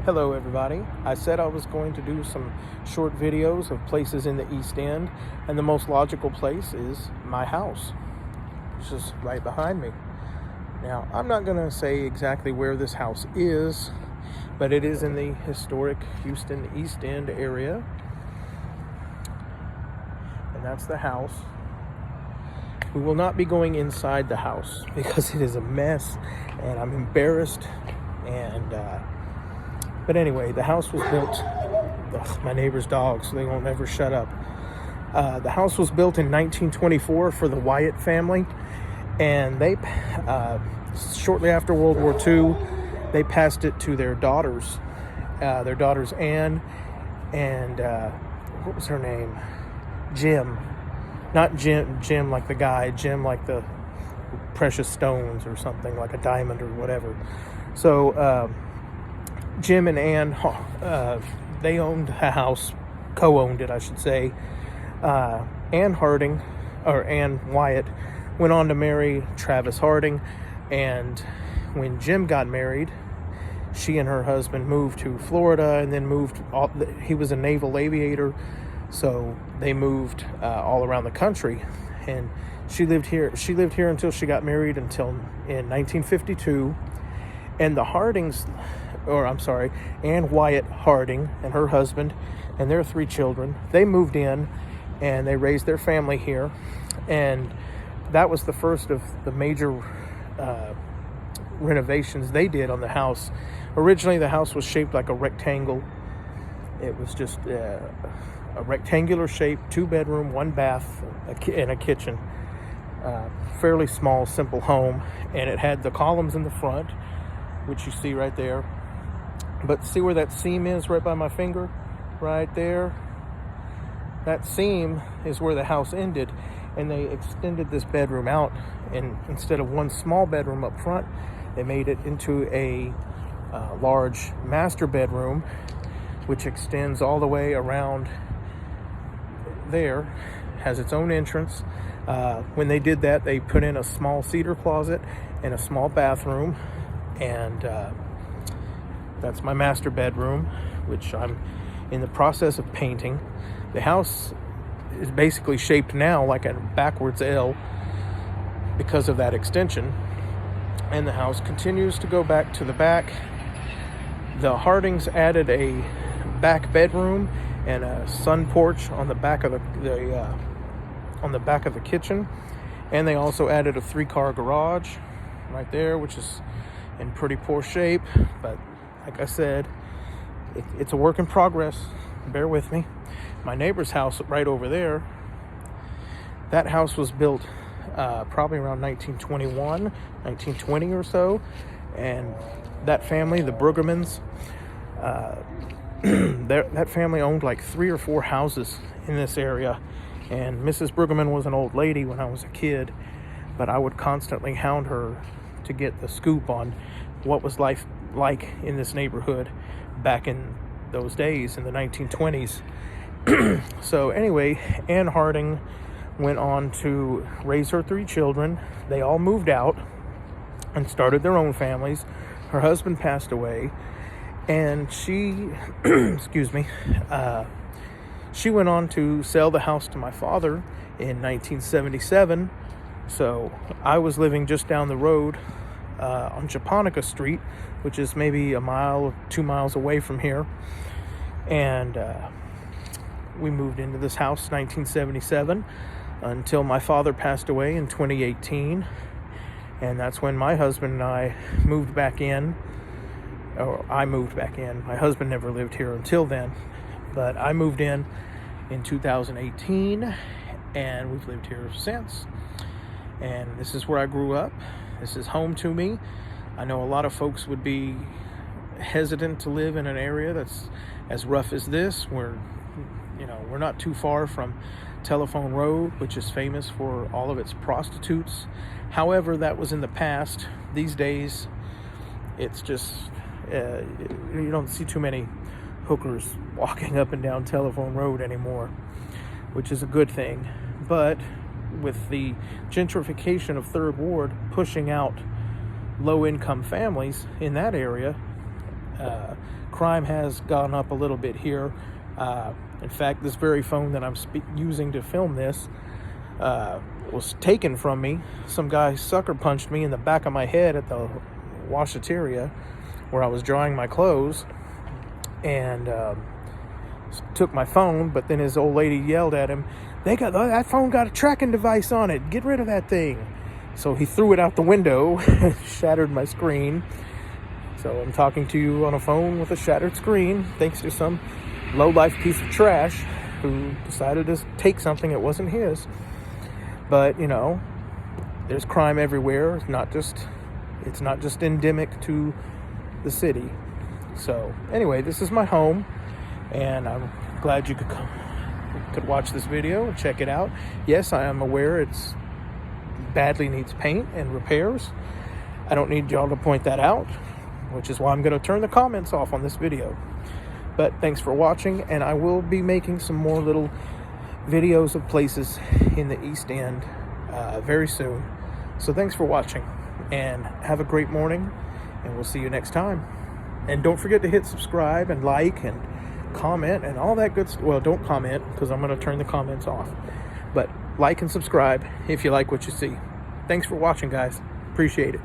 Hello everybody. I said I was going to do some short videos of places in the East End, and the most logical place is my house, which is right behind me. Now, I'm not going to say exactly where this house is, but it is in the historic Houston East End area, and that's the house. We will not be going inside the house because it is a mess and I'm embarrassed. But anyway, the house was built. My neighbor's dogs, so they won't ever shut up. The house was built in 1924 for the Wyatt family, and they shortly after World War II, they passed it to their daughters. Their daughters Anne and what was her name? Jim. Not Jim like the guy, Jim like the precious stones or something, like a diamond or whatever. So Jim and Ann, they owned the house, co-owned it, I should say. Ann Wyatt went on to marry Travis Harding, and when Jim got married, she and her husband moved to Florida, and then he was a naval aviator, so they moved all around the country, and she lived here until she got married in 1952. And the Hardings, Ann Wyatt Harding and her husband and their 3 children, they moved in and they raised their family here. And that was the first of the major renovations they did on the house. Originally, the house was shaped like a rectangle. It was just a rectangular shape, 2-bedroom, 1 bath, and a kitchen. Fairly small, simple home. And it had the columns in the front, which you see right there. But see where that seam is right by my finger? Right there. That seam is where the house ended, and they extended this bedroom out, and instead of 1 small bedroom up front, they made it into a large master bedroom, which extends all the way around there, has its own entrance. When they did that, they put in a small cedar closet and a small bathroom, and that's my master bedroom, which I'm in the process of painting. The house is basically shaped now like a backwards L because of that extension, and the house continues to go back to the back. The Hardings added a back bedroom and a sun porch on the back of the kitchen, and they also added a 3-car garage right there, which is in pretty poor shape, but like I said, it's a work in progress. Bear with me. My neighbor's house right over there, that house was built probably around 1921, 1920 or so, and that family, the Brueggemans, that family owned like 3 or 4 houses in this area, and Mrs. Brueggeman was an old lady when I was a kid, but I would constantly hound her to get the scoop on what was life like in this neighborhood back in those days in the 1920s. So anyway, Ann Harding went on to raise her 3 children. They all moved out and started their own families. Her husband passed away, and she she went on to sell the house to my father in 1977. So I was living just down the road on Japonica Street, which is maybe 1 or 2 miles away from here. And we moved into this house 1977 until my father passed away in 2018. And that's when my husband and I moved back in. Or I moved back in. My husband never lived here until then. But I moved in 2018, and we've lived here since. And this is where I grew up. This is home to me. I know a lot of folks would be hesitant to live in an area that's as rough as this. We're not too far from Telephone Road, which is famous for all of its prostitutes. However, that was in the past. These days, it's just, you don't see too many hookers walking up and down Telephone Road anymore, which is a good thing. But with the gentrification of Third Ward pushing out low-income families in that area, Crime has gone up a little bit here. In fact, this very phone that I'm using to film this was taken from me. Some guy sucker punched me in the back of my head at the washateria where I was drying my clothes, and took my phone. But then his old lady yelled at him, that phone got a tracking device on it, get rid of that thing. So he threw it out the window, shattered my screen. So I'm talking to you on a phone with a shattered screen, thanks to some low-life piece of trash who decided to take something that wasn't his. But, you know, there's crime everywhere. It's not just endemic to the city. So anyway, this is my home, and I'm glad you could watch this video and check it out. Yes, I am aware it's badly needs paint and repairs. I don't need y'all to point that out, which is why I'm going to turn the comments off on this video. But thanks for watching, and I will be making some more little videos of places in the East End very soon. So thanks for watching, and have a great morning, and we'll see you next time. And don't forget to hit subscribe and like and comment and all that good stuff. Well, don't comment, because I'm going to turn the comments off. But like and subscribe if you like what you see. Thanks for watching, guys. Appreciate it.